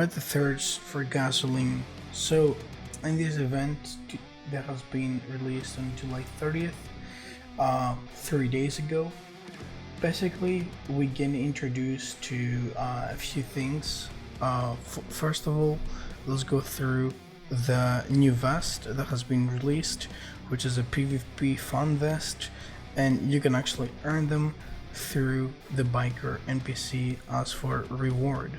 Quench the Thirst for gasoline. So, in this event that has been released on July 30th, 3 days ago, basically we get introduced to a few things. First of all, let's go through the new vest that has been released, which is a PvP fun vest, and you can actually earn them through the biker NPC as for reward.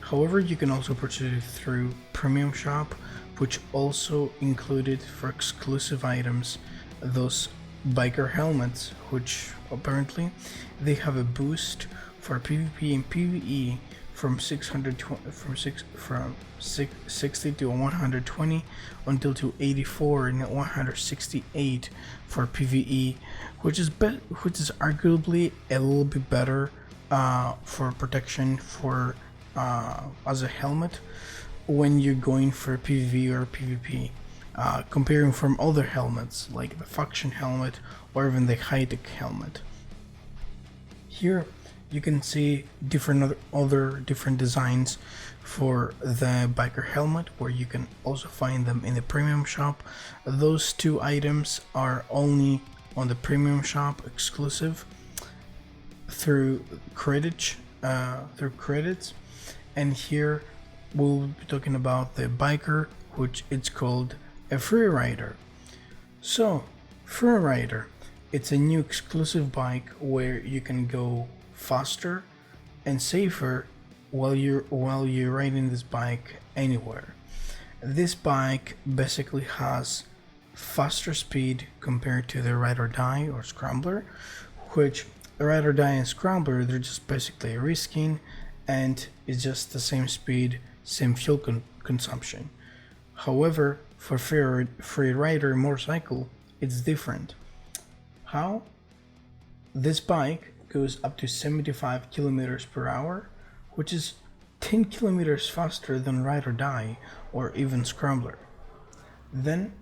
However, you can also purchase it through premium shop, which also included for exclusive items those biker helmets, which apparently they have a boost for PvP and PvE from 60 to 120 until to 84 and 168 for PvE, which is arguably a little bit better for protection for as a helmet when you're going for PvE or PvP, comparing from other helmets like the faction helmet or even the high-tech helmet. Here you can see other different designs for the biker helmet, where you can also find them in the premium shop. Those two items are only on the premium shop, exclusive through credits. And here we'll be talking about the biker, which it's called a Freerider. So Freerider, it's a new exclusive bike where you can go faster and safer while you're riding this bike anywhere. This bike basically has faster speed compared to the Ride or Die or Scrambler, which the Ride or Die and Scrambler, they're just basically a reskin, and it's just the same speed, same fuel consumption. However, for Freerider motorcycle, it's different. How? This bike goes up to 75 kilometers per hour, which is 10 kilometers faster than Ride or Die or even Scrambler. Then,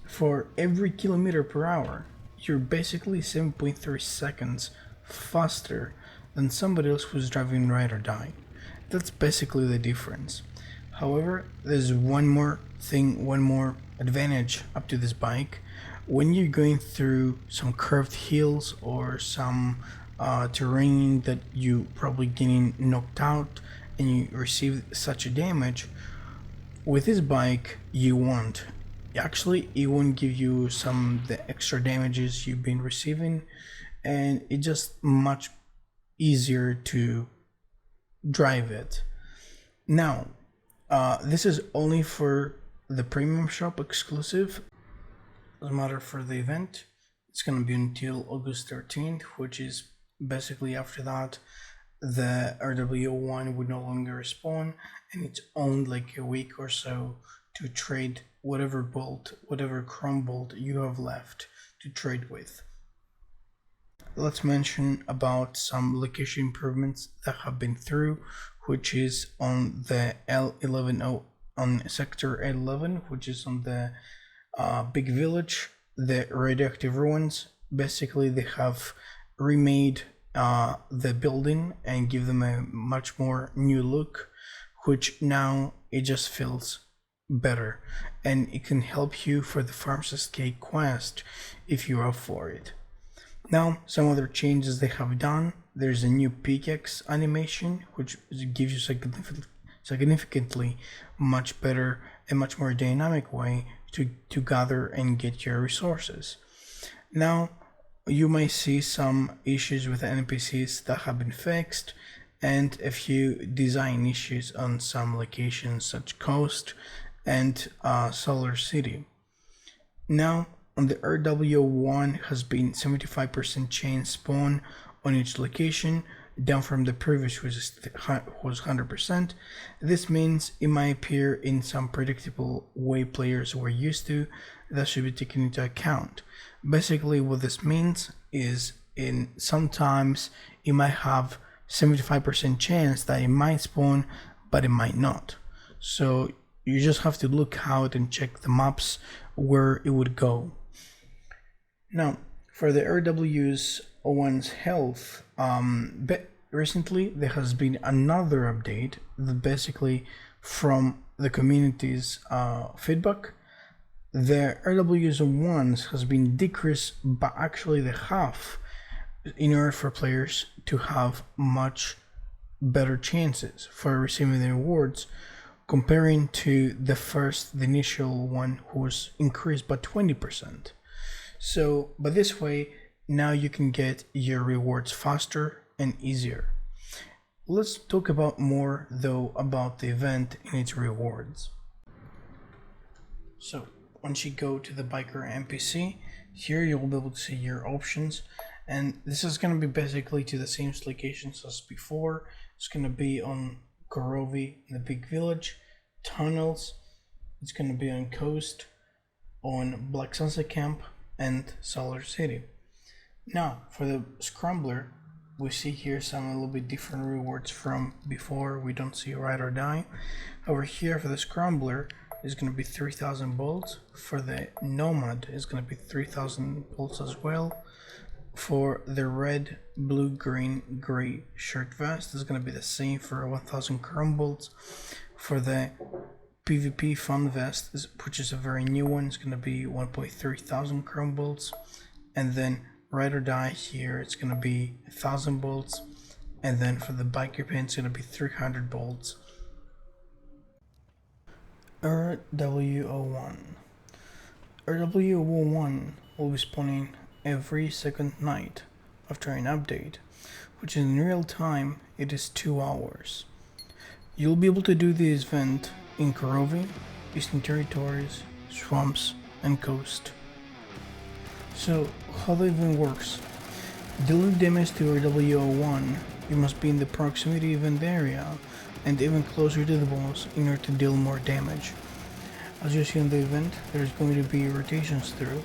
for every kilometer per hour, you're basically 7.3 seconds faster than somebody else who's driving Ride or Die. That's basically the difference. However, there's one more advantage up to this bike. When you're going through some curved hills or some terrain that you probably getting knocked out and you receive such a damage, with this bike you won't. Actually, it won't give you the extra damages you've been receiving, and it's just much easier to drive it. Now, this is only for the premium shop exclusive. As a matter for the event, it's gonna be until August 13th, which is basically after that the RW1 would no longer respawn, and it's owned like a week or so to trade whatever chrome bolt you have left to trade with. Let's mention about some location improvements that have been through, which is on the on sector 11, which is on the big village, the radioactive ruins. Basically, they have remade the building and give them a much more new look, which now it just feels better, and it can help you for the Farms Escape quest if you're up for it. Now, some other changes they have done. There's a new Pickaxe animation, which gives you significantly much better and much more dynamic way to gather and get your resources. Now, you might see some issues with the NPCs that have been fixed, and a few design issues on some locations such Coast and Solar City. Now, on the RW1 has been 75% chain spawn on each location, down from the previous which was 100%. This means it might appear in some predictable way players were used to. That should be taken into account. Basically, what this means is sometimes it might have 75% chance that it might spawn, but it might not. So you just have to look out and check the maps where it would go. Now, for the RW's one's health, recently there has been another update that basically, from the community's feedback, the RWS has been decreased by actually the half in order for players to have much better chances for receiving the rewards, comparing to the initial one, who was increased by 20%. So by this way, now you can get your rewards faster and easier. Let's talk about more though about the event and its rewards. So once you go to the biker NPC, here you'll be able to see your options, and this is going to be basically to the same locations as before. It's going to be on Korovi, the big village, tunnels, it's going to be on coast, on Black Sunset Camp, and Solar City. Now for the Scrambler, we see here some a little bit different rewards from before. We don't see Ride or Die. Over here for the Scrambler is going to be 3000 bolts. For the Nomad is going to be 3000 bolts as well. For the red, blue, green, gray shirt vest is going to be the same for 1000 chrome bolts. For the PvP fun vest, which is a very new one, it's going to be 1,300 chrome bolts. And then Ride or Die here, it's going to be 1000 bolts. And then for the biker pin, it's going to be 300 bolts. RWO1 will be spawning every second night after an update, which in real time it is 2 hours. You'll be able to do this event in Korovi, Eastern Territories, Swamps, and Coast. So how the event works: dealing damage to RWO1, you must be in the proximity event area and even closer to the boss in order to deal more damage. As you see in the event, there's going to be rotations through,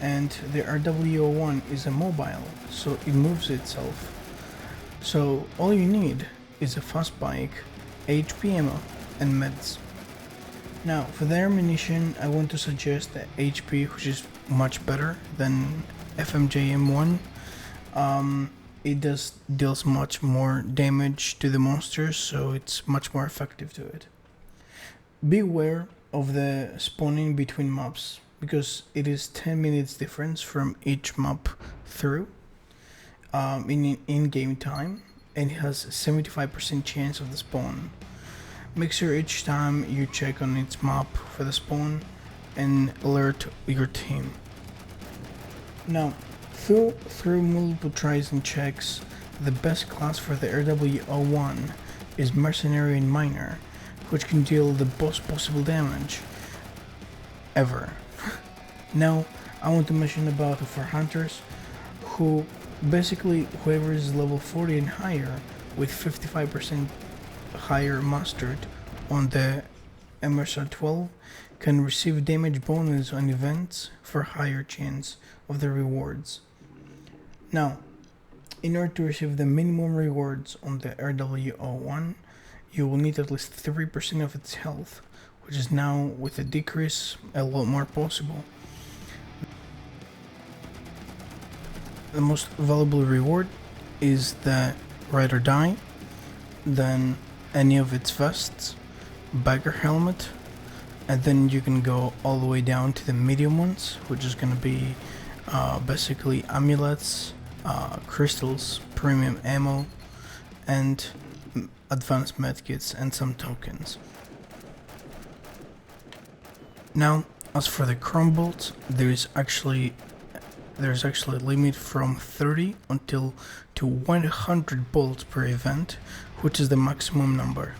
and the RWO1 is a mobile, so it moves itself. So all you need is a fast bike, HP ammo, and meds. Now for the ammunition, I want to suggest the HP, which is much better than FMJM1. It deals much more damage to the monsters, so it's much more effective to it. Beware of the spawning between maps, because it is 10 minutes difference from each map through in-game time, and it has a 75% chance of the spawn. Make sure each time you check on its map for the spawn and alert your team. Now, through multiple tries and checks, the best class for the RWO1 is Mercenary and Miner, which can deal the most possible damage ever. Now, I want to mention about for Hunters, who basically whoever is level 40 and higher with 55% higher mastered on the MSR 12 can receive damage bonus on events for higher chance of the rewards. Now, in order to receive the minimum rewards on the RWO1, you will need at least 3% of its health, which is now, with a decrease, a lot more possible. The most valuable reward is the Ride or Die, then any of its vests, biker helmet, and then you can go all the way down to the medium ones, which is going to be basically amulets, crystals, premium ammo, and advanced medkits and some tokens. Now, as for the chrome bolts, there's actually a limit from 30 until to 100 bolts per event, which is the maximum number.